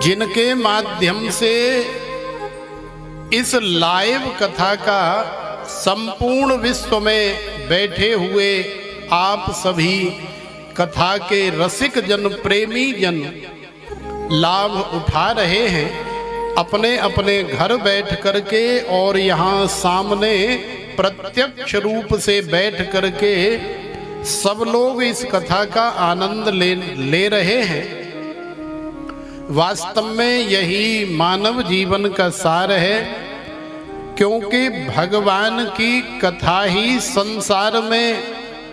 जिनके माध्यम से इस लाइव कथा का संपूर्ण विश्व में बैठे हुए आप सभी कथा के रसिक जन, प्रेमी जन लाभ उठा रहे हैं। अपने अपने घर बैठ करके और यहाँ सामने प्रत्यक्ष रूप से बैठ करके सब लोग इस कथा का आनंद ले रहे हैं। वास्तव में यही मानव जीवन का सार है, क्योंकि भगवान की कथा ही संसार में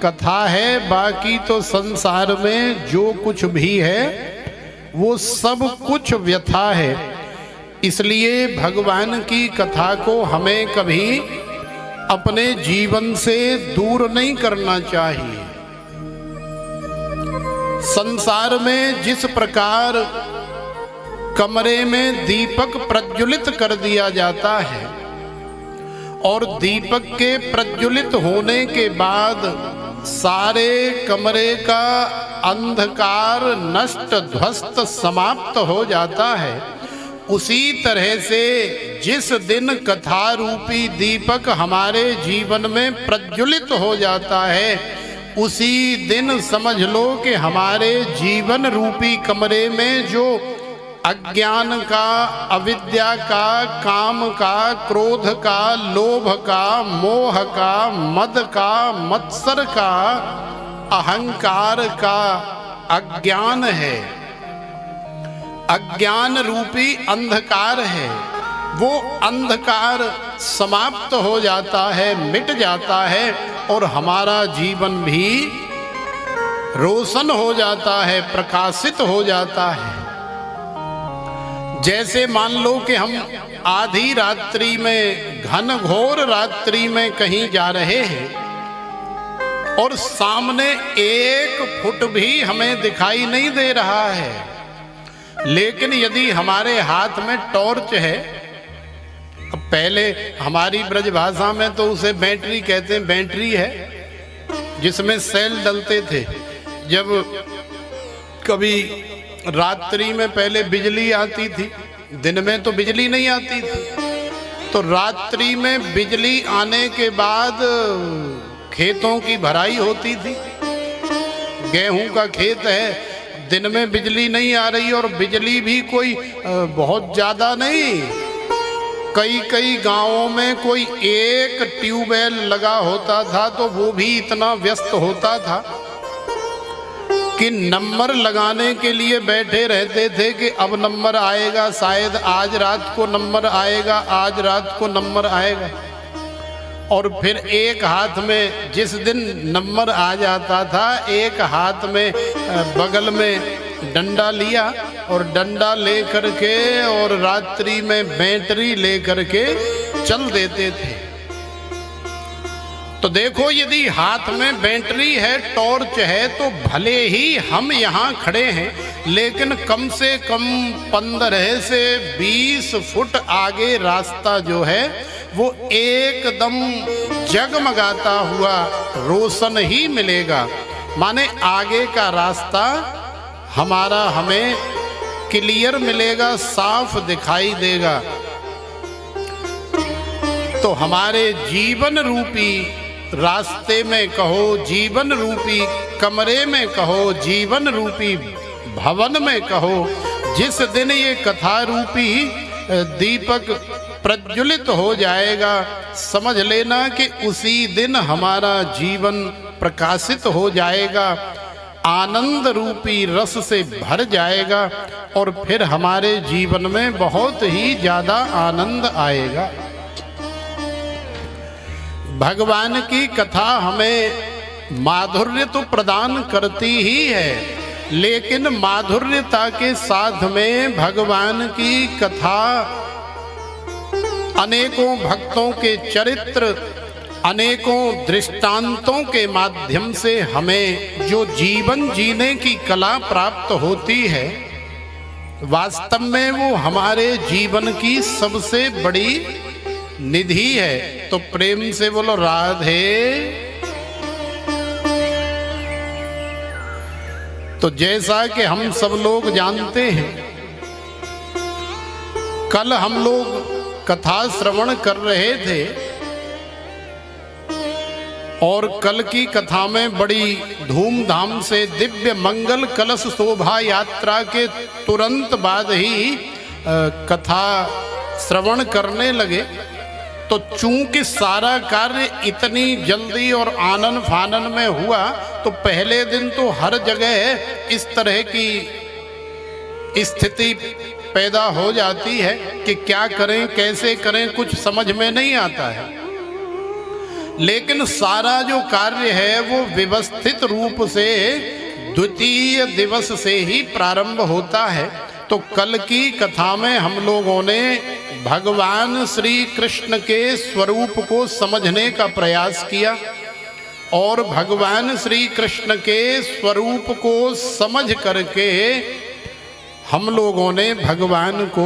कथा है। बाकी तो संसार में जो कुछ भी है वो सब कुछ व्यथा है। इसलिए भगवान की कथा को हमें कभी अपने जीवन से दूर नहीं करना चाहिए। संसार में जिस प्रकार कमरे में दीपक प्रज्वलित कर दिया जाता है और दीपक के प्रज्वलित होने के बाद सारे कमरे का अंधकार नष्ट ध्वस्त समाप्त हो जाता है, उसी तरह से जिस दिन कथा रूपी दीपक हमारे जीवन में प्रज्वलित हो जाता है, उसी दिन समझ लो कि हमारे जीवन रूपी कमरे में जो अज्ञान का, अविद्या का, काम का, क्रोध का, लोभ का, मोह का, मद का, मत्सर का, अहंकार का अज्ञान है, अज्ञान रूपी अंधकार है, वो अंधकार समाप्त हो जाता है, मिट जाता है और हमारा जीवन भी रोशन हो जाता है, प्रकाशित हो जाता है। जैसे मान लो कि हम आधी रात्रि में, घनघोर रात्रि में कहीं जा रहे हैं और सामने 1 फुट भी हमें दिखाई नहीं दे रहा है, लेकिन यदि हमारे हाथ में टॉर्च है, अब पहले हमारी ब्रजभाषा में तो उसे बैटरी कहते हैं, बैटरी है जिसमें सेल डलते थे। जब कभी रात्रि में पहले बिजली आती थी, दिन में तो बिजली नहीं आती थी, तो रात्रि में बिजली आने के बाद खेतों की भराई होती थी। गेहूं का खेत है, दिन में बिजली नहीं आ रही और बिजली भी कोई बहुत ज़्यादा नहीं, कई कई गांवों में कोई 1 ट्यूबवेल लगा होता था, तो वो भी इतना व्यस्त होता था कि नंबर लगाने के लिए बैठे रहते थे कि अब नंबर आएगा, शायद आज रात को नंबर आएगा, आज रात को नंबर आएगा। और फिर एक हाथ में जिस दिन नंबर आ जाता था, एक हाथ में बगल में डंडा लिया और डंडा ले करके और रात्रि में बैटरी ले करके चल देते थे। तो देखो, यदि हाथ में बैटरी है, टॉर्च है, तो भले ही हम यहाँ खड़े हैं, लेकिन कम से कम 15 से 20 फुट आगे रास्ता जो है वो एकदम जगमगाता हुआ रोशन ही मिलेगा। माने आगे का रास्ता हमारा हमें क्लियर मिलेगा, साफ दिखाई देगा। तो हमारे जीवन रूपी रास्ते में कहो, जीवन रूपी कमरे में कहो, जीवन रूपी भवन में कहो, जिस दिन ये कथा रूपी दीपक प्रज्वलित हो जाएगा, समझ लेना कि उसी दिन हमारा जीवन प्रकाशित हो जाएगा, आनंद रूपी रस से भर जाएगा और फिर हमारे जीवन में बहुत ही ज़्यादा आनंद आएगा। भगवान की कथा हमें माधुर्य तो प्रदान करती ही है, लेकिन माधुर्यता के साथ में भगवान की कथा अनेकों भक्तों के चरित्र, अनेकों दृष्टांतों के माध्यम से हमें जो जीवन जीने की कला प्राप्त होती है, वास्तव में वो हमारे जीवन की सबसे बड़ी निधि है। तो प्रेम से बोलो राधे। तो जैसा कि हम सब लोग जानते हैं कल हम लोग कथा श्रवण कर रहे थे और कल की कथा में बड़ी धूमधाम से दिव्य मंगल कलश शोभा यात्रा के तुरंत बाद ही कथा श्रवण करने लगे। तो चूंकि सारा कार्य इतनी जल्दी और आनन फानन में हुआ तो पहले दिन तो हर जगह इस तरह की स्थिति पैदा हो जाती है कि क्या करें कैसे करें कुछ समझ में नहीं आता है। लेकिन सारा जो कार्य है वो व्यवस्थित रूप से द्वितीय दिवस से ही प्रारंभ होता है। तो कल की कथा में हम लोगों ने भगवान श्री कृष्ण के स्वरूप को समझने का प्रयास किया और भगवान श्री कृष्ण के स्वरूप को समझ करके हम लोगों ने भगवान को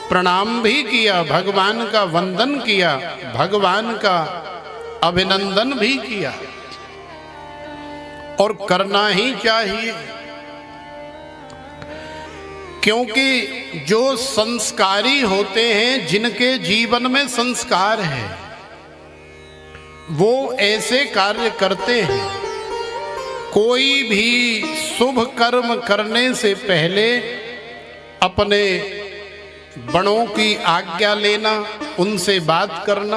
प्रणाम भी किया, भगवान का वंदन किया, भगवान का अभिनंदन भी किया और करना ही चाहिए। क्योंकि जो संस्कारी होते हैं, जिनके जीवन में संस्कार है, वो ऐसे कार्य करते हैं। कोई भी शुभ कर्म करने से पहले अपने बड़ों की आज्ञा लेना, उनसे बात करना,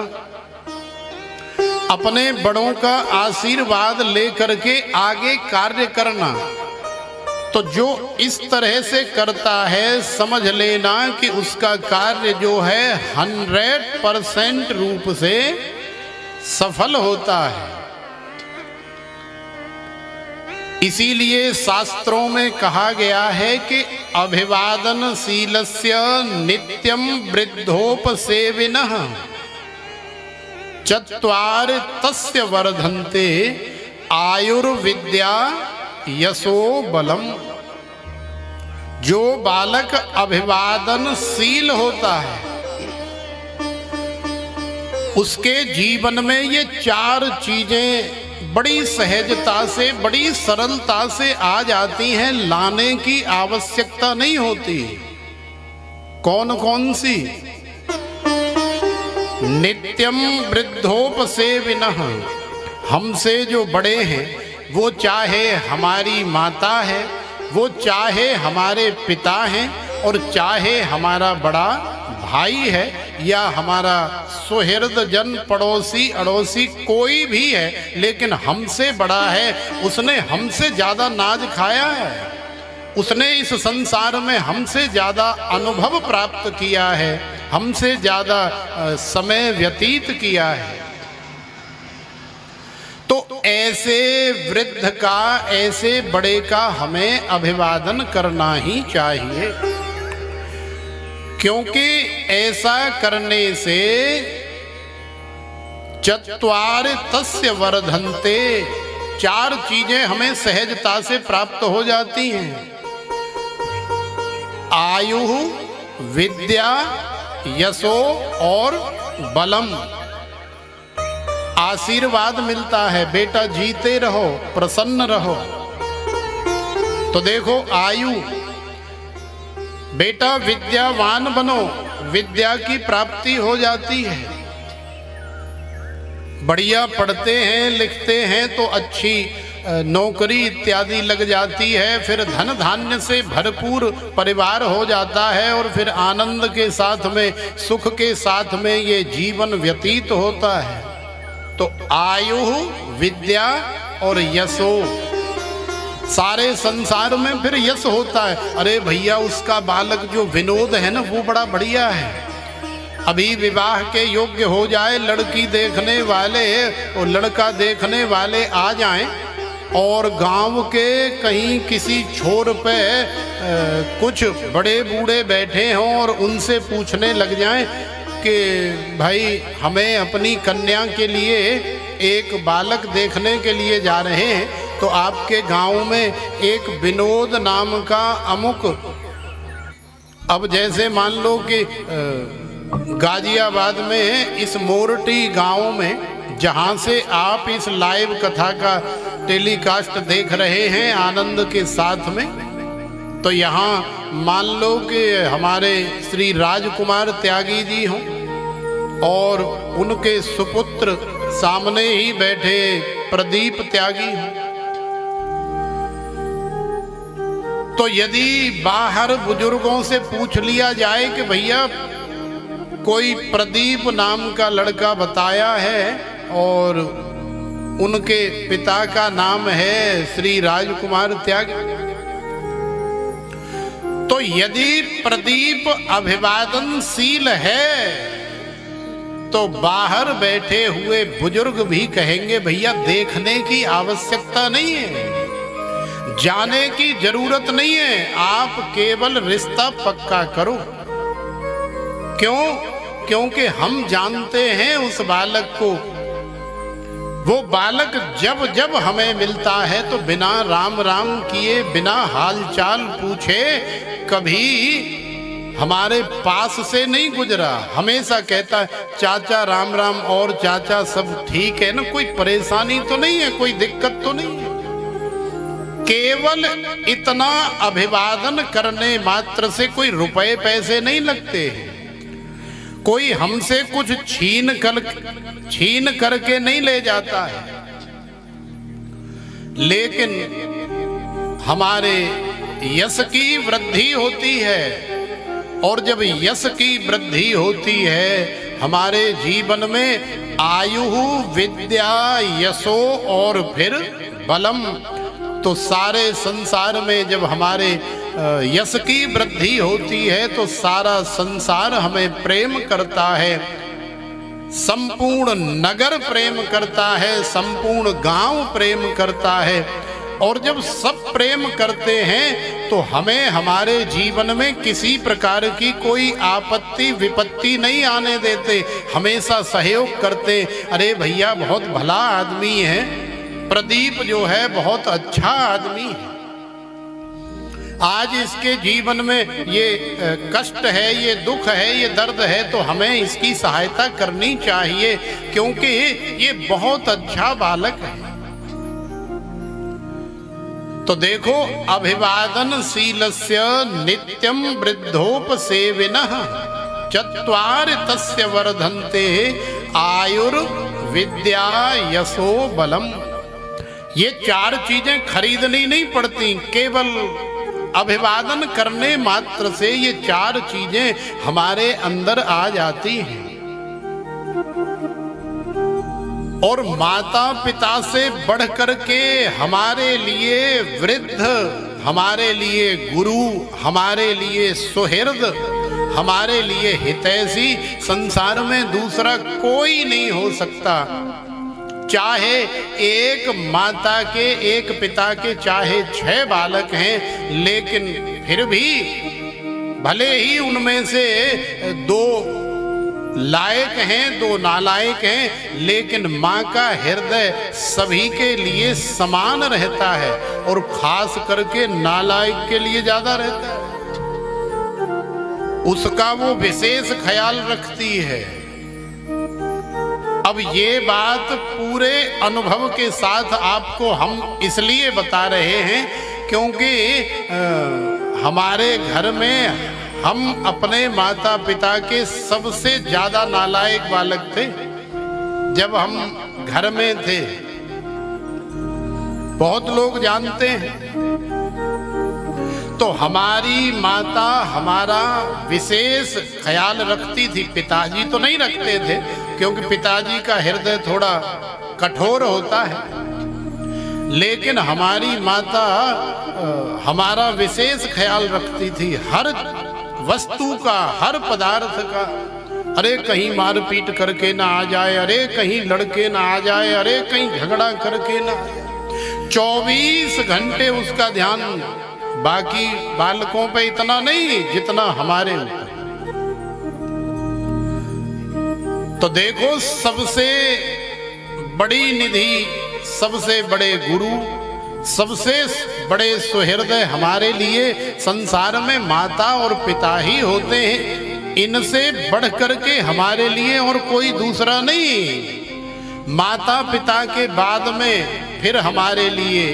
अपने बड़ों का आशीर्वाद लेकर के आगे कार्य करना। तो जो इस तरह से करता है, समझ लेना कि उसका कार्य जो है 100% रूप से सफल होता है। इसीलिए शास्त्रों में कहा गया है कि अभिवादनशीलस्य नित्यं वृद्धोपसेविनः चत्वार तस्य वर्धन्ते आयुर्विद्या यशो बलम। जो बालक अभिवादनशील होता है उसके जीवन में ये 4 चीजें बड़ी सहजता से, बड़ी सरलता से आ जाती हैं, लाने की आवश्यकता नहीं होती। कौन कौन सी? नित्यम वृद्धोपसेविनः, हमसे जो बड़े हैं, वो चाहे हमारी माता है, वो चाहे हमारे पिता हैं, और चाहे हमारा बड़ा भाई है या हमारा सुहृद जन, पड़ोसी अड़ोसी कोई भी है, लेकिन हमसे बड़ा है, उसने हमसे ज़्यादा नाज खाया है, उसने इस संसार में हमसे ज़्यादा अनुभव प्राप्त किया है, हमसे ज़्यादा समय व्यतीत किया है। तो ऐसे वृद्ध का, ऐसे बड़े का हमें अभिवादन करना ही चाहिए। क्योंकि ऐसा करने से चत्वार तस्य वर्धन्ते, 4 चीजें हमें सहजता से प्राप्त हो जाती हैं। आयु, विद्या, यशो और बलम। आशीर्वाद मिलता है, बेटा जीते रहो, प्रसन्न रहो। तो देखो, आयु, बेटा विद्यावान बनो, विद्या की प्राप्ति हो जाती है। बढ़िया पढ़ते हैं, लिखते हैं तो अच्छी नौकरी इत्यादि लग जाती है, फिर धन धान्य से भरपूर परिवार हो जाता है और फिर आनंद के साथ में, सुख के साथ में ये जीवन व्यतीत होता है। तो आयु, विद्या और यशो, सारे संसार में फिर यश होता है। अरे भैया, उसका बालक जो विनोद है ना, वो बड़ा बढ़िया है। अभी विवाह के योग्य हो जाए, लड़की देखने वाले और लड़का देखने वाले आ जाएं और गांव के कहीं किसी छोर पे कुछ बड़े बूढ़े बैठे हों और उनसे पूछने लग जाएं कि भाई हमें अपनी कन्या के लिए एक बालक देखने के लिए जा रहे हैं, तो आपके गांव में एक विनोद नाम का अमुक, अब जैसे मान लो कि गाजियाबाद में इस मोरटी गांव में, जहां से आप इस लाइव कथा का टेलीकास्ट देख रहे हैं आनंद के साथ में, तो यहाँ मान लो कि हमारे श्री राजकुमार त्यागी जी हों और उनके सुपुत्र सामने ही बैठे प्रदीप त्यागी हों, तो यदि बाहर बुजुर्गों से पूछ लिया जाए कि भैया कोई प्रदीप नाम का लड़का बताया है और उनके पिता का नाम है श्री राजकुमार त्यागी, तो यदि प्रदीप अभिवादनशील है तो बाहर बैठे हुए बुजुर्ग भी कहेंगे भैया देखने की आवश्यकता नहीं है, जाने की जरूरत नहीं है, आप केवल रिश्ता पक्का करो। क्यों? क्योंकि हम जानते हैं उस बालक को। वो बालक जब जब हमें मिलता है तो बिना राम राम किए, बिना हालचाल पूछे कभी हमारे पास से नहीं गुजरा, हमेशा कहता है चाचा राम राम और चाचा सब ठीक है ना, कोई परेशानी तो नहीं है, कोई दिक्कत तो नहीं है। केवल इतना अभिवादन करने मात्र से कोई रुपए पैसे नहीं लगते हैं, कोई हमसे कुछ छीन करके नहीं ले जाता है, लेकिन हमारे यश की वृद्धि होती है। और जब यश की वृद्धि होती है हमारे जीवन में आयु विद्या यशो और फिर बलम, तो सारे संसार में जब हमारे यश की वृद्धि होती है तो सारा संसार हमें प्रेम करता है, संपूर्ण नगर प्रेम करता है, संपूर्ण गांव प्रेम करता है। और जब सब प्रेम करते हैं तो हमें हमारे जीवन में किसी प्रकार की कोई आपत्ति विपत्ति नहीं आने देते, हमेशा सहयोग करते। अरे भैया बहुत भला आदमी है, प्रदीप जो है बहुत अच्छा आदमी है, आज इसके जीवन में ये कष्ट है, ये दुख है, ये दर्द है, तो हमें इसकी सहायता करनी चाहिए क्योंकि ये बहुत अच्छा बालक है। तो देखो अभिवादनशीलस्य नित्यं वृद्धोपसेविनः चत्वारि तस्य वर्धन्ते आयुर्विद्या यशो बलम। ये चार चीजें खरीदनी नहीं पड़ती, केवल अभिवादन करने मात्र से ये चार चीजें हमारे अंदर आ जाती हैं। और माता पिता से बढ़ करके हमारे लिए वृद्ध, हमारे लिए गुरु, हमारे लिए सुहृद, हमारे लिए हितैषी संसार में दूसरा कोई नहीं हो सकता। चाहे एक माता के एक पिता के चाहे 6 बालक हैं, लेकिन फिर भी भले ही उनमें से 2 लायक हैं 2 नालायक हैं, लेकिन माँ का हृदय सभी के लिए समान रहता है और खास करके नालायक के लिए ज्यादा रहता है, उसका वो विशेष ख्याल रखती है। अब ये बात पूरे अनुभव के साथ आपको हम इसलिए बता रहे हैं क्योंकि हमारे घर में हम अपने माता पिता के सबसे ज्यादा नालायक बालक थे जब हम घर में थे। बहुत लोग जानते हैं। तो हमारी माता हमारा विशेष ख्याल रखती थी, पिताजी तो नहीं रखते थे क्योंकि पिताजी का हृदय थोड़ा कठोर होता है, लेकिन हमारी माता हमारा विशेष ख्याल रखती थी, हर वस्तु का, हर पदार्थ का। अरे कहीं मारपीट करके ना आ जाए, अरे कहीं लड़के ना आ जाए, अरे कहीं झगड़ा करके ना। 24 घंटे उसका ध्यान, बाकी बालकों पे इतना नहीं जितना हमारे ऊपर। तो देखो सबसे बड़ी निधि, सबसे बड़े गुरु, सबसे बड़े सुहृदय हमारे लिए संसार में माता और पिता ही होते हैं। इनसे बढ़ करके हमारे लिए और कोई दूसरा नहीं। माता पिता के बाद में फिर हमारे लिए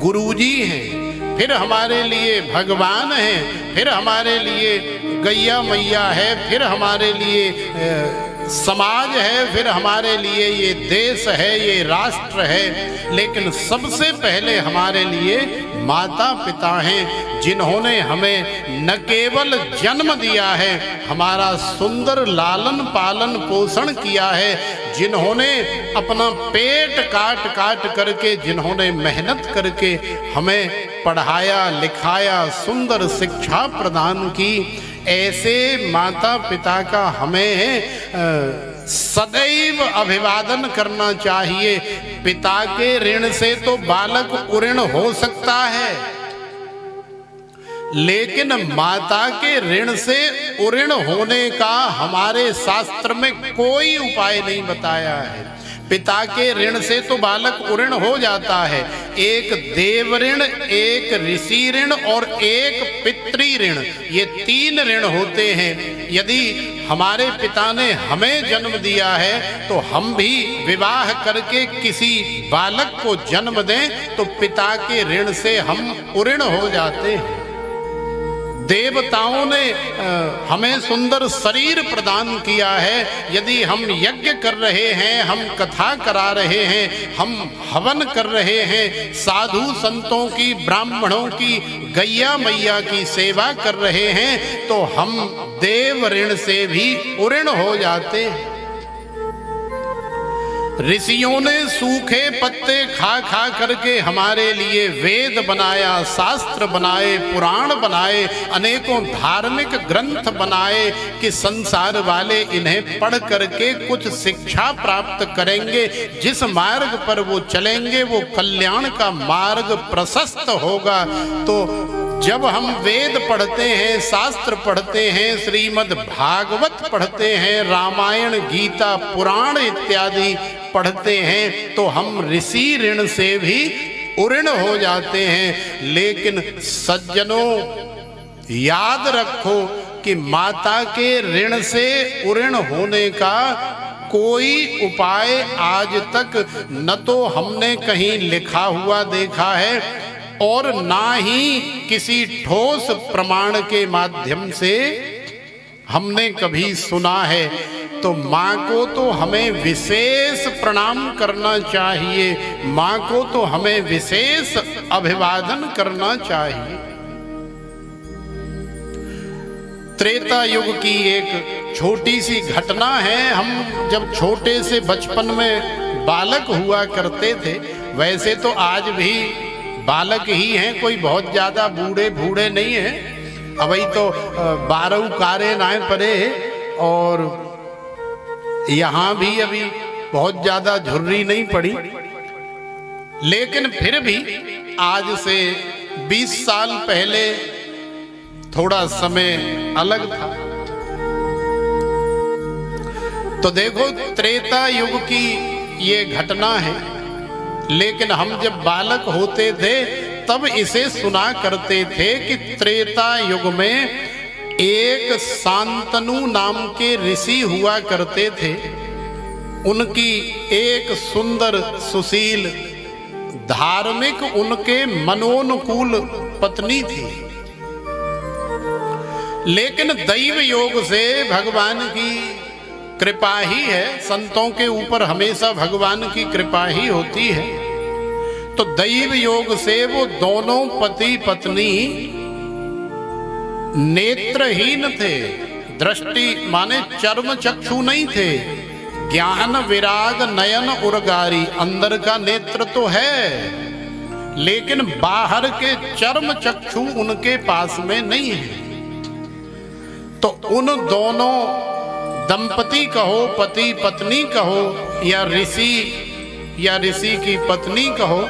गुरुजी हैं, फिर हमारे लिए भगवान हैं, फिर हमारे लिए गैया मैया है, फिर हमारे लिए समाज है, फिर हमारे लिए ये देश है, ये राष्ट्र है। लेकिन सबसे पहले हमारे लिए माता पिता हैं, जिन्होंने हमें न केवल जन्म दिया है, हमारा सुंदर लालन पालन पोषण किया है, जिन्होंने अपना पेट काट काट करके, जिन्होंने मेहनत करके हमें पढ़ाया लिखाया, सुंदर शिक्षा प्रदान की। ऐसे माता पिता का हमें सदैव अभिवादन करना चाहिए। पिता के ऋण से तो बालक उऋण हो सकता है, लेकिन माता के ऋण से उऋण होने का हमारे शास्त्र में कोई उपाय नहीं बताया है। पिता के ऋण से तो बालक उऋण हो जाता है। एक देव ऋण, एक ऋषि ऋण और एक पितृ ऋण, ये 3 ऋण होते हैं। यदि हमारे पिता ने हमें जन्म दिया है तो हम भी विवाह करके किसी बालक को जन्म दें तो पिता के ऋण से हम उऋण हो जाते हैं। देवताओं ने हमें सुंदर शरीर प्रदान किया है। यदि हम यज्ञ कर रहे हैं, हम कथा करा रहे हैं, हम हवन कर रहे हैं, साधु संतों की, ब्राह्मणों की, गैया मैया की सेवा कर रहे हैं, तो हम देव ऋण से भी उऋण हो जाते हैं। ऋषियों ने सूखे पत्ते खा खा करके हमारे लिए वेद बनाया, शास्त्र बनाए, पुराण बनाए, अनेकों धार्मिक ग्रंथ बनाए कि संसार वाले इन्हें पढ़ करके कुछ शिक्षा प्राप्त करेंगे। जिस मार्ग पर वो चलेंगे वो कल्याण का मार्ग प्रशस्त होगा। तो जब हम वेद पढ़ते हैं, शास्त्र पढ़ते हैं, श्रीमद् भागवत पढ़ते हैं, रामायण, गीता, पुराण इत्यादि पढ़ते हैं, तो हम ऋषि ऋण से भी उऋण हो जाते हैं। लेकिन सज्जनों, याद रखो कि माता के ऋण से उऋण होने का कोई उपाय आज तक न तो हमने कहीं लिखा हुआ देखा है और ना ही किसी ठोस प्रमाण के माध्यम से हमने कभी सुना है। तो माँ को तो हमें विशेष प्रणाम करना चाहिए, माँ को तो हमें विशेष अभिवादन करना चाहिए। त्रेता युग की एक छोटी सी घटना है। हम जब छोटे से बचपन में बालक हुआ करते थे, वैसे तो आज भी बालक ही हैं, कोई बहुत ज्यादा बूढ़े बूढ़े नहीं हैं। अभी तो 12 कारे नाए पड़े और यहाँ भी अभी बहुत ज्यादा झुर्री नहीं पड़ी। लेकिन फिर भी आज से 20 साल पहले थोड़ा समय अलग था। तो देखो, त्रेता युग की ये घटना है। लेकिन हम जब बालक होते थे तब इसे सुना करते थे कि त्रेता युग में एक शांतनु नाम के ऋषि हुआ करते थे। उनकी एक सुंदर, सुशील, धार्मिक, उनके मनोनुकूल पत्नी थी। लेकिन दैव योग से भगवान की कृपा ही है, संतों के ऊपर हमेशा भगवान की कृपा ही होती है। तो दैव योग से वो दोनों पति पत्नी नेत्रहीन थे। दृष्टि माने चर्म चक्षु नहीं थे। ज्ञान विराग नयन उर्गारी, अंदर का नेत्र तो है लेकिन बाहर के चर्म चक्षु उनके पास में नहीं है। तो उन दोनों दंपति कहो, पति पत्नी कहो, या ऋषि की पत्नी कहो,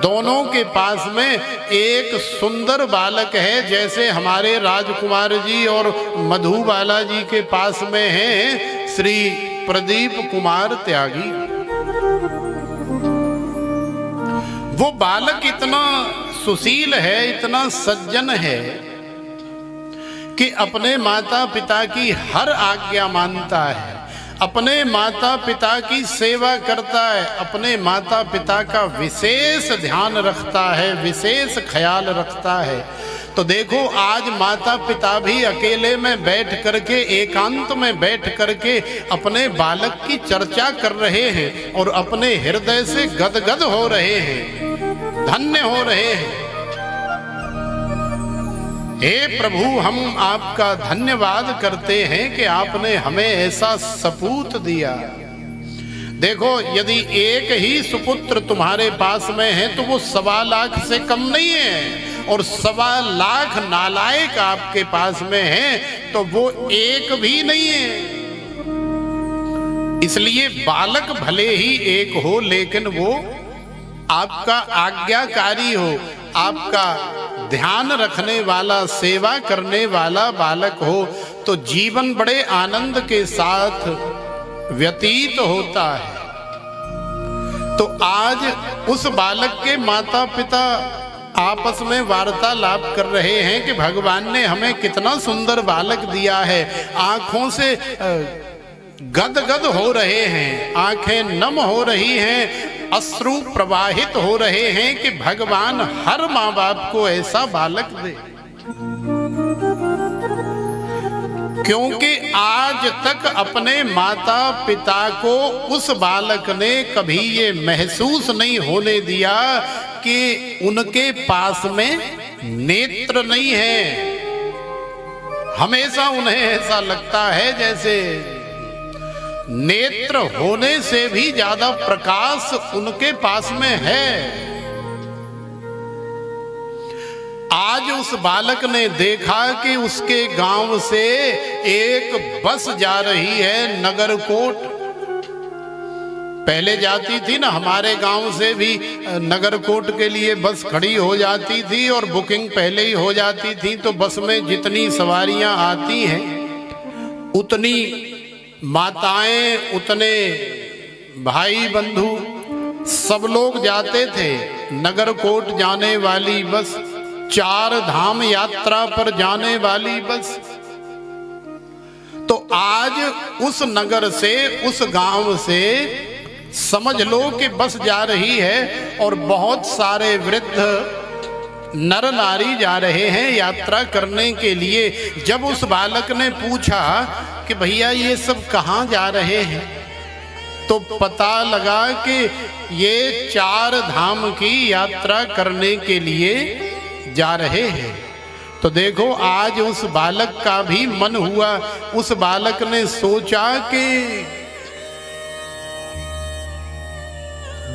दोनों के पास में एक सुंदर बालक है। जैसे हमारे राजकुमार जी और मधुबाला जी के पास में है श्री प्रदीप कुमार त्यागी। वो बालक इतना सुशील है, इतना सज्जन है कि अपने माता पिता की हर आज्ञा मानता है। अपने माता पिता की सेवा करता है, अपने माता पिता का विशेष ध्यान रखता है, विशेष ख्याल रखता है। तो देखो आज माता पिता भी अकेले में बैठ करके, एकांत में बैठ करके अपने बालक की चर्चा कर रहे हैं और अपने हृदय से गदगद हो रहे हैं, धन्य हो रहे हैं। हे प्रभु, हम आपका धन्यवाद करते हैं कि आपने हमें ऐसा सपूत दिया। देखो, यदि एक ही सुपुत्र तुम्हारे पास में है तो वो 1.25 लाख से कम नहीं है, और 1.25 लाख नालायक आपके पास में है तो वो एक भी नहीं है। इसलिए बालक भले ही एक हो, लेकिन वो आपका आज्ञाकारी हो, आपका ध्यान रखने वाला, सेवा करने वाला बालक हो, तो जीवन बड़े आनंद के साथ व्यतीत होता है। तो आज उस बालक के माता पिता आपस में वार्तालाप कर रहे हैं कि भगवान ने हमें कितना सुंदर बालक दिया है। आंखों से गदगद हो रहे हैं, आंखें नम हो रही हैं, अश्रु प्रवाहित हो रहे हैं कि भगवान हर माँ बाप को ऐसा बालक दे। क्योंकि आज तक अपने माता पिता को उस बालक ने कभी ये महसूस नहीं होने दिया कि उनके पास में नेत्र नहीं है। हमेशा उन्हें ऐसा लगता है जैसे नेत्र होने से भी ज्यादा प्रकाश उनके पास में है। आज उस बालक ने देखा कि उसके गांव से एक बस जा रही है नगरकोट। पहले जाती थी ना, हमारे गांव से भी नगरकोट के लिए बस खड़ी हो जाती थी और बुकिंग पहले ही हो जाती थी। तो बस में जितनी सवारियां आती हैं उतनी माताएं, उतने भाई बंधु सब लोग जाते थे। नगरकोट जाने वाली बस, 4 धाम यात्रा पर जाने वाली बस। तो आज उस नगर से, उस गांव से समझ लो कि बस जा रही है और बहुत सारे वृद्ध नर नारी जा रहे हैं यात्रा करने के लिए। जब उस बालक ने पूछा कि भैया ये सब कहाँ जा रहे हैं, तो पता लगा कि ये 4 धाम की यात्रा करने के लिए जा रहे हैं। तो देखो आज उस बालक का भी मन हुआ। उस बालक ने सोचा कि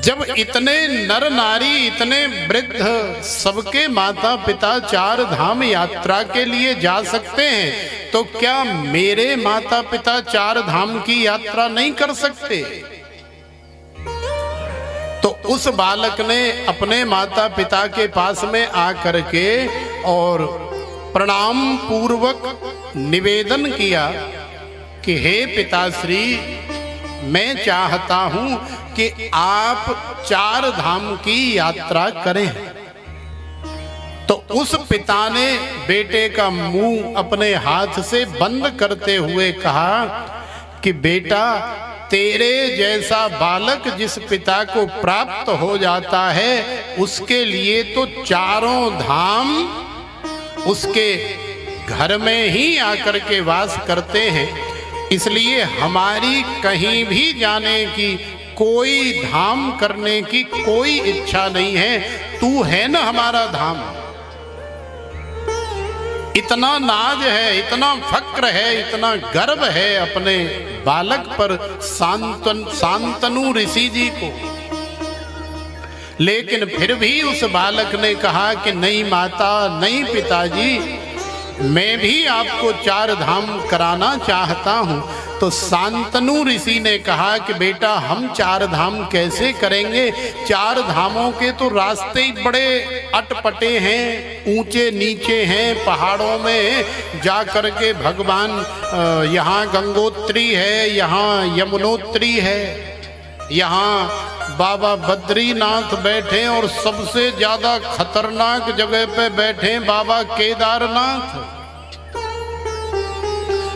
जब इतने नर नारी, इतने वृद्ध, सबके माता पिता 4 धाम यात्रा के लिए जा सकते हैं, तो क्या मेरे माता पिता 4 धाम की यात्रा नहीं कर सकते? तो उस बालक ने अपने माता पिता के पास में आकर के और प्रणाम पूर्वक निवेदन किया कि हे पिताश्री, मैं चाहता हूं कि आप 4 धाम की यात्रा करें। तो उस पिता ने बेटे का मुंह अपने हाथ से बंद करते हुए कहा कि बेटा, तेरे जैसा बालक जिस पिता को प्राप्त हो जाता है उसके लिए तो 4 धाम उसके घर में ही आकर के वास करते हैं। इसलिए हमारी कहीं भी जाने की, कोई धाम करने की कोई इच्छा नहीं है। तू है ना हमारा धाम। इतना नाज है, इतना फक्र है, इतना गर्व है अपने बालक पर शांतनु ऋषि जी को। लेकिन फिर भी उस बालक ने कहा कि नहीं माता, नहीं पिताजी, मैं भी आपको 4 धाम कराना चाहता हूँ। तो शांतनु ऋषि ने कहा कि बेटा, हम 4 धाम कैसे करेंगे? 4 धामों के तो रास्ते ही बड़े अटपटे हैं, ऊंचे नीचे हैं। पहाड़ों में जा कर के भगवान, यहाँ गंगोत्री है, यहाँ यमुनोत्री है, यहाँ बाबा बद्रीनाथ बैठे और सबसे ज्यादा खतरनाक जगह पे बैठे बाबा केदारनाथ।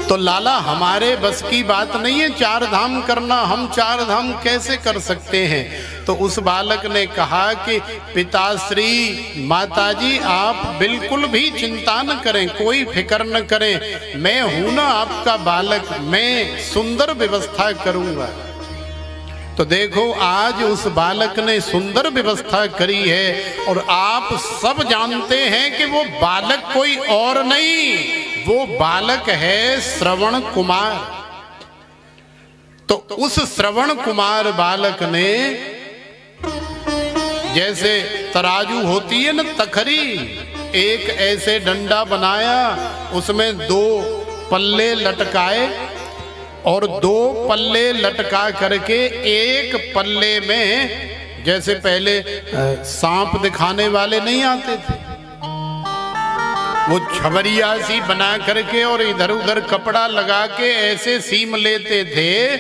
तो लाला हमारे बस की बात नहीं है चार धाम करना, हम चार धाम कैसे कर सकते हैं। तो उस बालक ने कहा कि पिताश्री माताजी आप बिल्कुल भी चिंता न करें, कोई फिक्र न करें, मैं हूं ना आपका बालक, मैं सुंदर व्यवस्था करूंगा। तो देखो आज उस बालक ने सुंदर व्यवस्था करी है और आप सब जानते हैं कि वो बालक कोई और नहीं, वो बालक है श्रवण कुमार। तो उस श्रवण कुमार बालक ने जैसे तराजू होती है ना तखरी, एक ऐसे डंडा बनाया, उसमें दो पल्ले लटकाए और दो पल्ले लटका करके एक पल्ले में, जैसे पहले सांप दिखाने वाले नहीं आते थे, वो छबरिया सी बना करके और इधर उधर कपड़ा लगा के ऐसे सीम लेते थे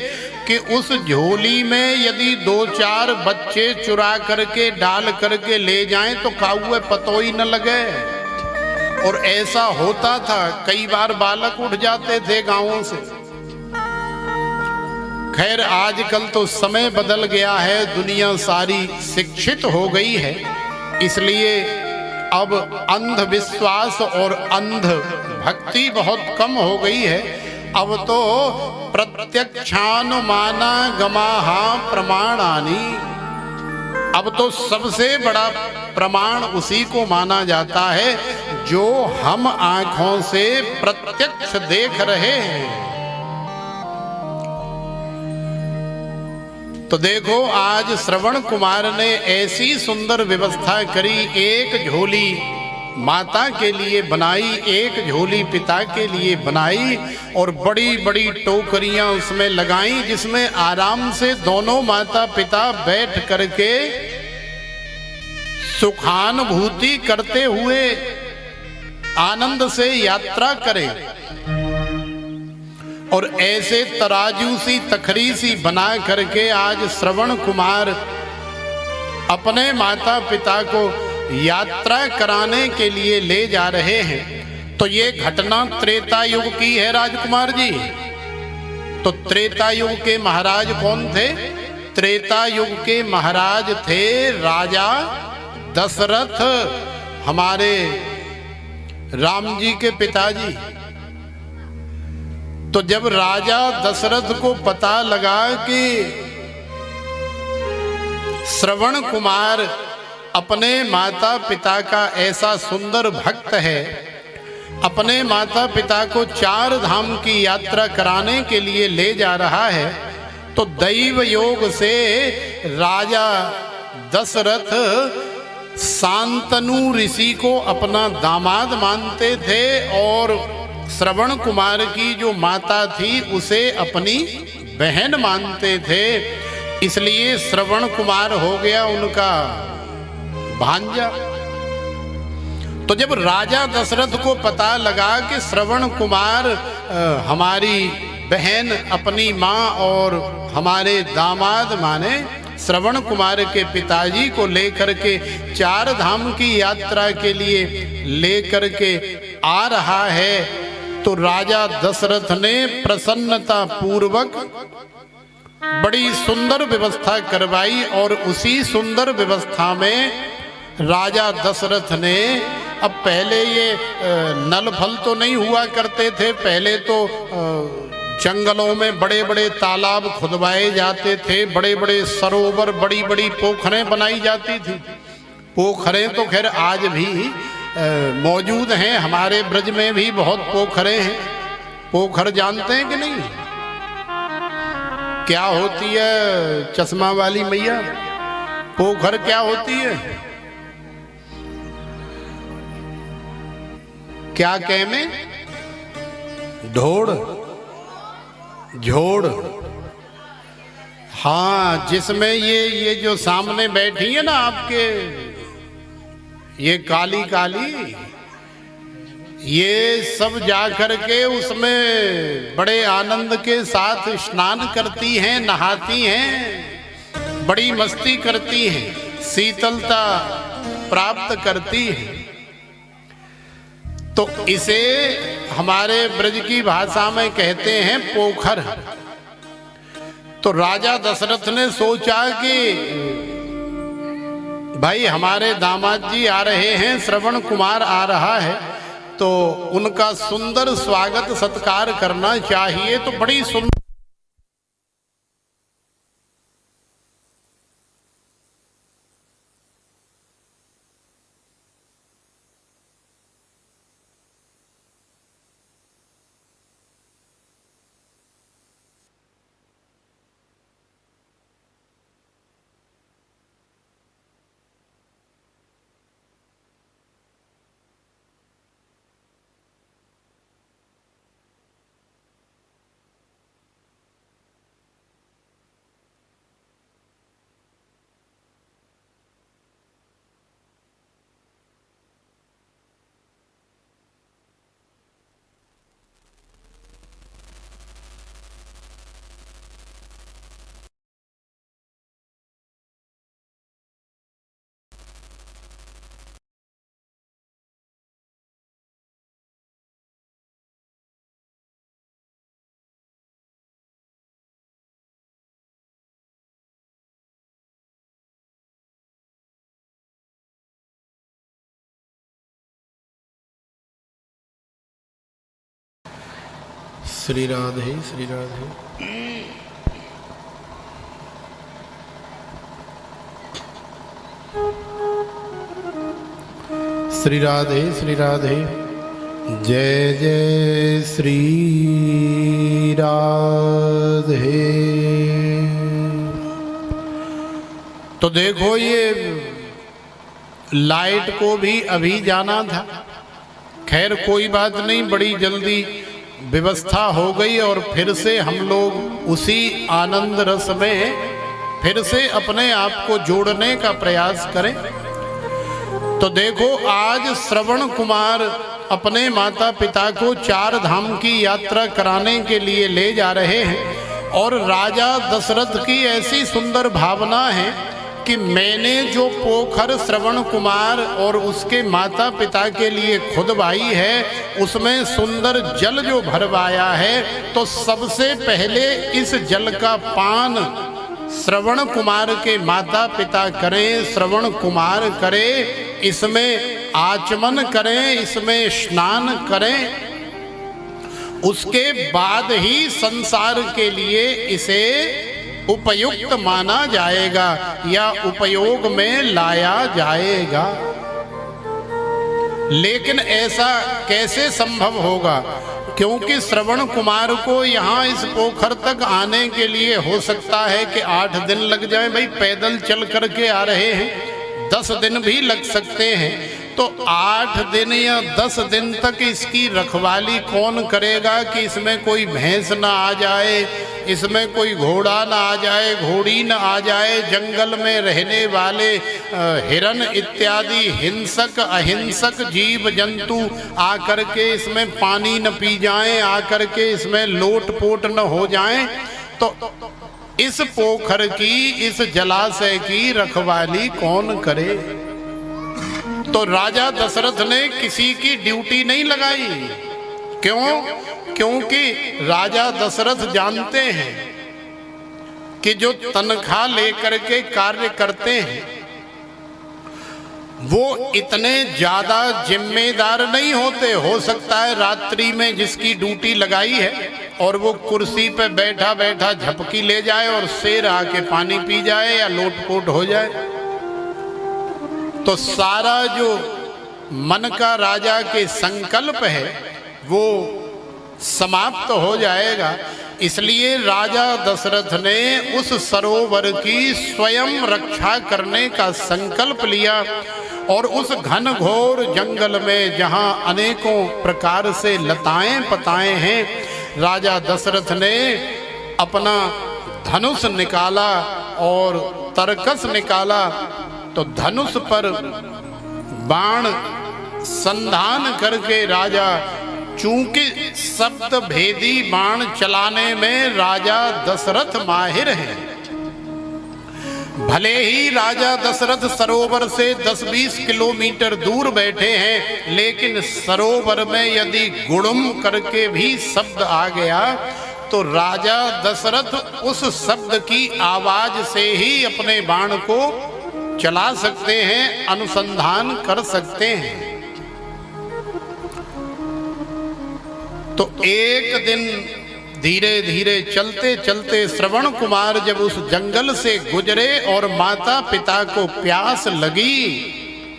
कि उस झोली में यदि दो चार बच्चे चुरा करके डाल करके ले जाएं तो काउए पतो ही न लगे। और ऐसा होता था, कई बार बालक उठ जाते थे गांवों से। खैर आजकल तो समय बदल गया है, दुनिया सारी शिक्षित हो गई है, इसलिए अब अंधविश्वास और अंध भक्ति बहुत कम हो गई है। अब तो प्रत्यक्षानुमाना गमाहा प्रमाणानि, अब तो सबसे बड़ा प्रमाण उसी को माना जाता है जो हम आंखों से प्रत्यक्ष देख रहे हैं। तो देखो आज श्रवण कुमार ने ऐसी सुंदर व्यवस्था करी, एक झोली माता के लिए बनाई, एक झोली पिता के लिए बनाई और बड़ी बड़ी टोकरियां उसमें लगाई, जिसमें आराम से दोनों माता पिता बैठ करके सुखानुभूति करते हुए आनंद से यात्रा करें। और ऐसे तराजू सी तखरी सी बना करके आज श्रवण कुमार अपने माता पिता को यात्रा कराने के लिए ले जा रहे हैं। तो ये घटना त्रेता युग की है राजकुमार जी। तो त्रेता युग के महाराज कौन थे? त्रेता युग के महाराज थे राजा दशरथ, हमारे राम जी के पिताजी। तो जब राजा दशरथ को पता लगा कि श्रवण कुमार अपने माता पिता का ऐसा सुंदर भक्त है, अपने माता पिता को चार धाम की यात्रा कराने के लिए ले जा रहा है, तो दैव योग से राजा दशरथ शांतनु ऋषि को अपना दामाद मानते थे और श्रवण कुमार की जो माता थी उसे अपनी बहन मानते थे। इसलिए श्रवण कुमार हो गया उनका भांजा। तो जब राजा दशरथ को पता लगा कि श्रवण कुमार हमारी बहन अपनी माँ और हमारे दामाद माने श्रवण कुमार के पिताजी को लेकर के चार धाम की यात्रा के लिए लेकर के आ रहा है, तो राजा दशरथ ने प्रसन्नता पूर्वक बड़ी सुंदर व्यवस्था करवाई। और उसी सुंदर व्यवस्था में राजा दशरथ ने, अब पहले ये नल फल तो नहीं हुआ करते थे, पहले तो जंगलों में बड़े बड़े तालाब खुदवाए जाते थे, बड़े बड़े सरोवर, बड़ी बड़ी पोखरें बनाई जाती थी। पोखरें तो खैर आज भी मौजूद हैं, हमारे ब्रज में भी बहुत पोखरें हैं। पोखर जानते हैं कि नहीं? क्या होती है चश्मा वाली मैया? पोखर क्या होती है? क्या कह में? ढोड़, झोड़। हाँ, जिसमें ये जो सामने बैठी है ना आपके, ये काली काली, ये सब जा करके उसमें बड़े आनंद के साथ स्नान करती हैं, नहाती हैं, बड़ी मस्ती करती हैं, शीतलता प्राप्त करती हैं। तो इसे हमारे ब्रज की भाषा में कहते हैं पोखर। तो राजा दशरथ ने सोचा कि भाई हमारे दामाद जी आ रहे हैं, श्रवण कुमार आ रहा है, तो उनका सुंदर स्वागत सत्कार करना चाहिए। तो बड़ी सुंदर श्री राधे श्री राधे। श्री राधे श्री राधे। जय जय श्री राधे। तो देखो ये लाइट को भी अभी जाना था, खैर कोई बात नहीं, बड़ी जल्दी व्यवस्था हो गई और फिर से हम लोग उसी आनंद रस में फिर से अपने आप को जोड़ने का प्रयास करें। तो देखो आज श्रवण कुमार अपने माता पिता को 4 धाम की यात्रा कराने के लिए ले जा रहे हैं और राजा दशरथ की ऐसी सुंदर भावना है कि मैंने जो पोखर श्रवण कुमार और उसके माता पिता के लिए खुदवाई है उसमें सुंदर जल जो भरवाया है, तो सबसे पहले इस जल का पान श्रवण कुमार के माता पिता करें, श्रवण कुमार करें, इसमें आचमन करें, इसमें स्नान करें, उसके बाद ही संसार के लिए इसे उपयुक्त माना जाएगा या उपयोग में लाया जाएगा। लेकिन ऐसा कैसे संभव होगा, क्योंकि श्रवण कुमार को यहाँ इस पोखर तक आने के लिए हो सकता है कि 8 दिन लग जाए। भाई पैदल चल करके आ रहे हैं, 10 दिन भी लग सकते हैं। तो 8 दिन या 10 दिन तक इसकी रखवाली कौन करेगा कि इसमें कोई भैंस ना आ जाए, इसमें कोई घोड़ा ना आ जाए, घोड़ी ना आ जाए, जंगल में रहने वाले हिरन इत्यादि हिंसक अहिंसक जीव जंतु आकर के इसमें पानी न पी जाएं, आकर के इसमें लोटपोट न हो जाएं। तो इस पोखर की, इस जलाशय की रखवाली कौन करे? तो राजा दशरथ ने किसी की ड्यूटी नहीं लगाई। क्यों? क्योंकि राजा दशरथ जानते हैं कि जो तनख्वाह लेकर के कार्य करते हैं वो इतने ज्यादा जिम्मेदार नहीं होते। हो सकता है रात्रि में जिसकी ड्यूटी लगाई है और वो कुर्सी पे बैठा बैठा झपकी ले जाए और शेर आके पानी पी जाए या लोटपोट हो जाए, तो सारा जो मन का राजा के संकल्प है वो समाप्त हो जाएगा। इसलिए राजा दशरथ ने उस सरोवर की स्वयं रक्षा करने का संकल्प लिया और उस घनघोर जंगल में जहां अनेकों प्रकार से लताएं पताएं हैं, राजा दशरथ ने अपना धनुष निकाला और तरकस निकाला। तो धनुष पर बाण संधान करके राजा, चूंकि शब्द भेदी बाण चलाने में राजा दशरथ माहिर हैं, भले ही राजा दशरथ सरोवर से 10-20 किलोमीटर दूर बैठे हैं, लेकिन सरोवर में यदि गुड़ुम करके भी शब्द आ गया तो राजा दशरथ उस शब्द की आवाज से ही अपने बाण को चला सकते हैं, अनुसंधान कर सकते हैं। तो एक दिन धीरे धीरे चलते चलते श्रवण कुमार जब उस जंगल से गुजरे और माता पिता को प्यास लगी,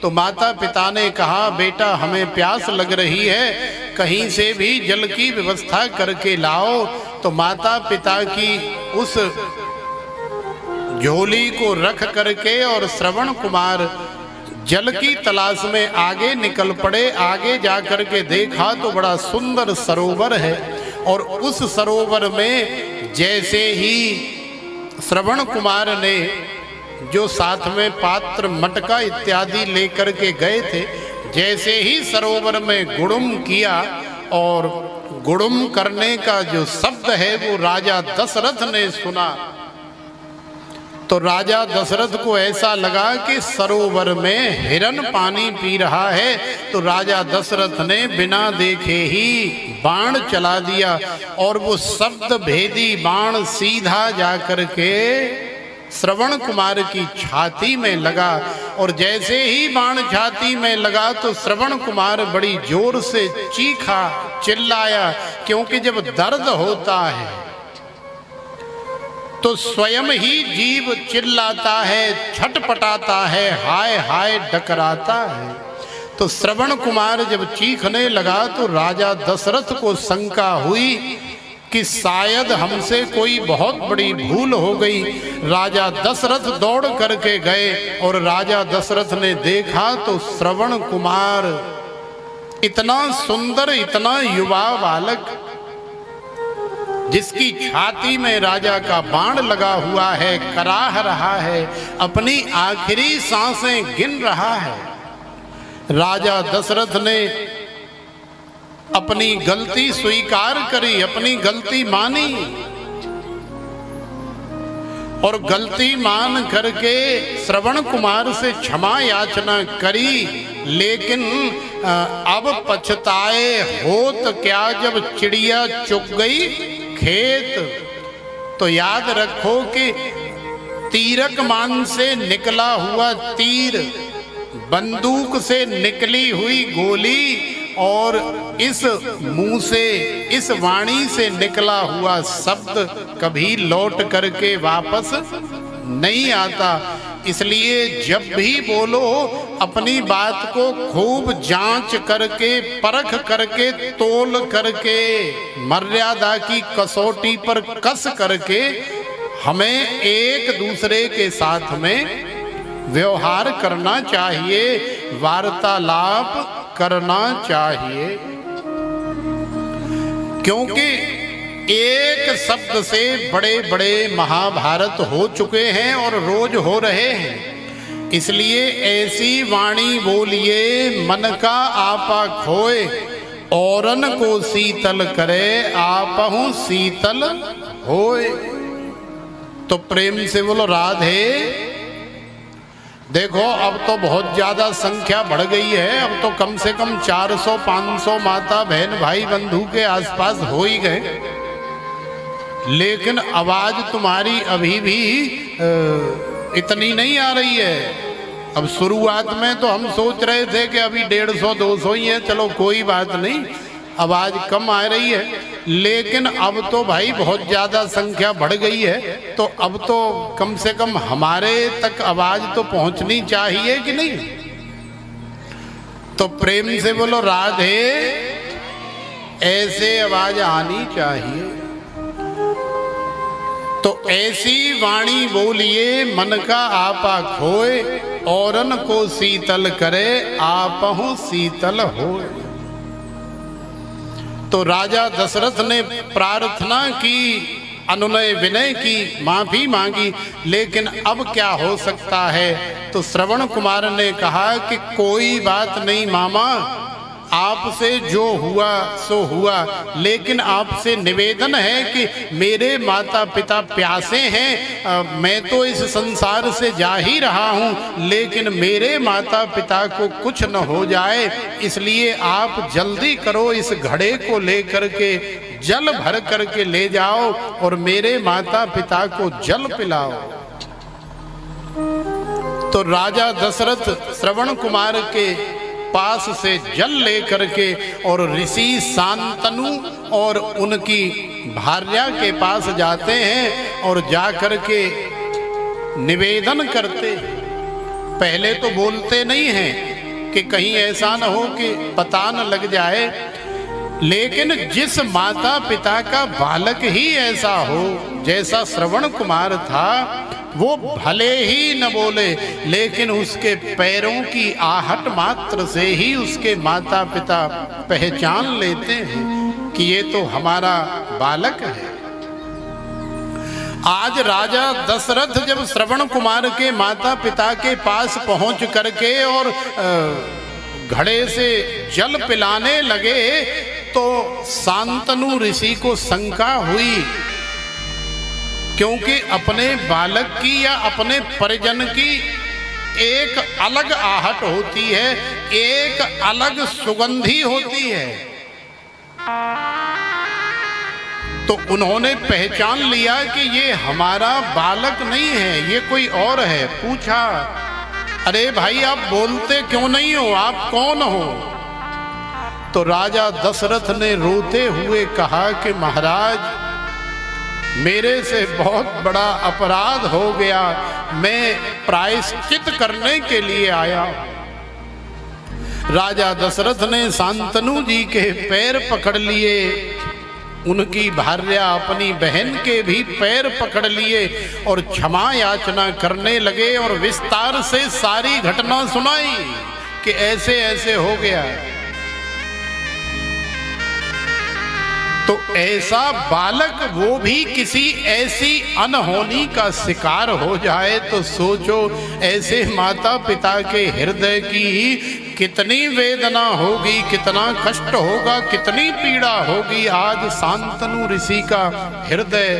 तो माता पिता ने कहा, बेटा हमें प्यास लग रही है, कहीं से भी जल की व्यवस्था करके लाओ। तो माता पिता की उस झोली को रख करके और श्रवण कुमार जल की तलाश में आगे निकल पड़े। आगे जाकर के देखा तो बड़ा सुंदर सरोवर है, और उस सरोवर में जैसे ही श्रवण कुमार ने जो साथ में पात्र मटका इत्यादि लेकर के गए थे, जैसे ही सरोवर में गुड़ुम किया, और गुड़ुम करने का जो शब्द है वो राजा दशरथ ने सुना, तो राजा दशरथ को ऐसा लगा कि सरोवर में हिरन पानी पी रहा है। तो राजा दशरथ ने बिना देखे ही बाण चला दिया, और वो शब्द भेदी बाण सीधा जाकर के श्रवण कुमार की छाती में लगा। और जैसे ही बाण छाती में लगा तो श्रवण कुमार बड़ी जोर से चीखा, चिल्लाया, क्योंकि जब दर्द होता है तो स्वयं ही जीव चिल्लाता है, छटपटाता है, हाय हाय डकराता है। तो श्रवण कुमार जब चीखने लगा तो राजा दशरथ को शंका हुई कि शायद हमसे कोई बहुत बड़ी भूल हो गई। राजा दशरथ दौड़ करके गए और राजा दशरथ ने देखा तो श्रवण कुमार इतना सुंदर, इतना युवा बालक, जिसकी छाती में राजा का बाण लगा हुआ है, कराह रहा है, अपनी आखिरी सांसें गिन रहा है। राजा दशरथ ने अपनी गलती स्वीकार करी, अपनी गलती मानी, और गलती मान करके श्रवण कुमार से क्षमा याचना करी। लेकिन अब पछताए होत क्या, जब चिड़िया चुग गई खेत। तो याद रखो कि तीरक मान से निकला हुआ तीर, बंदूक से निकली हुई गोली, और इस मुंह से, इस वाणी से निकला हुआ शब्द कभी लौट करके वापस नहीं आता। इसलिए जब भी बोलो अपनी बात को खूब जांच करके, परख करके, तोल करके, मर्यादा की कसौटी पर कस करके हमें एक दूसरे के साथ में व्यवहार करना चाहिए, वार्तालाप करना चाहिए। क्योंकि एक शब्द से बड़े बड़े महाभारत हो चुके हैं और रोज हो रहे हैं। इसलिए ऐसी वाणी बोलिए मन का आपा खोए, औरन को शीतल करे आपहु शीतल होए। तो प्रेम से बोलो राधे। देखो अब तो बहुत ज़्यादा संख्या बढ़ गई है, अब तो कम से कम 400-500 माता बहन भाई बंधु के आसपास हो ही गए, लेकिन आवाज़ तुम्हारी अभी भी इतनी नहीं आ रही है। अब शुरुआत में तो हम सोच रहे थे कि अभी 150-200 ही है, चलो कोई बात नहीं, आवाज़ कम आ रही है, लेकिन अब तो भाई बहुत ज़्यादा संख्या बढ़ गई है, तो अब तो कम से कम हमारे तक आवाज़ तो पहुंचनी चाहिए कि नहीं। तो प्रेम से बोलो राधे, ऐसे आवाज़ आनी चाहिए। तो ऐसी वाणी बोलिए मन का आपा खोए, औरन को शीतल करे आपहु शीतल होए। तो राजा दशरथ ने प्रार्थना की, अनुनय विनय की, माफी मांगी, लेकिन अब क्या हो सकता है। तो श्रवण कुमार ने कहा कि कोई बात नहीं मामा, आपसे जो हुआ सो हुआ, लेकिन आपसे निवेदन है कि मेरे माता पिता प्यासे हैं, मैं तो इस संसार से जा ही रहा हूँ, लेकिन मेरे माता पिता को कुछ न हो जाए, इसलिए आप जल्दी करो, इस घड़े को लेकर के जल भर करके ले जाओ और मेरे माता पिता को जल पिलाओ। तो राजा दशरथ श्रवण कुमार के पास से जल लेकर के और ऋषि शांतनु और उनकी भार्या के पास जाते हैं और जाकर के निवेदन करते। पहले तो बोलते नहीं हैं कि कहीं ऐसा न हो कि पता न लग जाए, लेकिन जिस माता पिता का बालक ही ऐसा हो जैसा श्रवण कुमार था, वो भले ही न बोले, लेकिन उसके पैरों की आहट मात्र से ही उसके माता पिता पहचान लेते हैं कि ये तो हमारा बालक है। आज राजा दशरथ जब श्रवण कुमार के माता पिता के पास पहुंच करके और घड़े से जल पिलाने लगे, तो शांतनु ऋषि को शंका हुई, क्योंकि अपने बालक की या अपने परिजन की एक अलग आहट होती है, एक अलग सुगंधी होती है। तो उन्होंने पहचान लिया कि ये हमारा बालक नहीं है, ये कोई और है। पूछा, अरे भाई आप बोलते क्यों नहीं हो, आप कौन हो? तो राजा दशरथ ने रोते हुए कहा कि महाराज, मेरे से बहुत बड़ा अपराध हो गया, मैं प्रायश्चित करने के लिए आया। राजा दशरथ ने शांतनु जी के पैर पकड़ लिए, उनकी भार्या अपनी बहन के भी पैर पकड़ लिए और क्षमा याचना करने लगे और विस्तार से सारी घटना सुनाई कि ऐसे ऐसे हो गया। तो ऐसा बालक, वो भी किसी ऐसी अनहोनी का शिकार हो जाए, तो सोचो ऐसे माता पिता के हृदय की कितनी वेदना होगी, कितना कष्ट होगा, कितनी पीड़ा होगी। आज शांतनु ऋषि का हृदय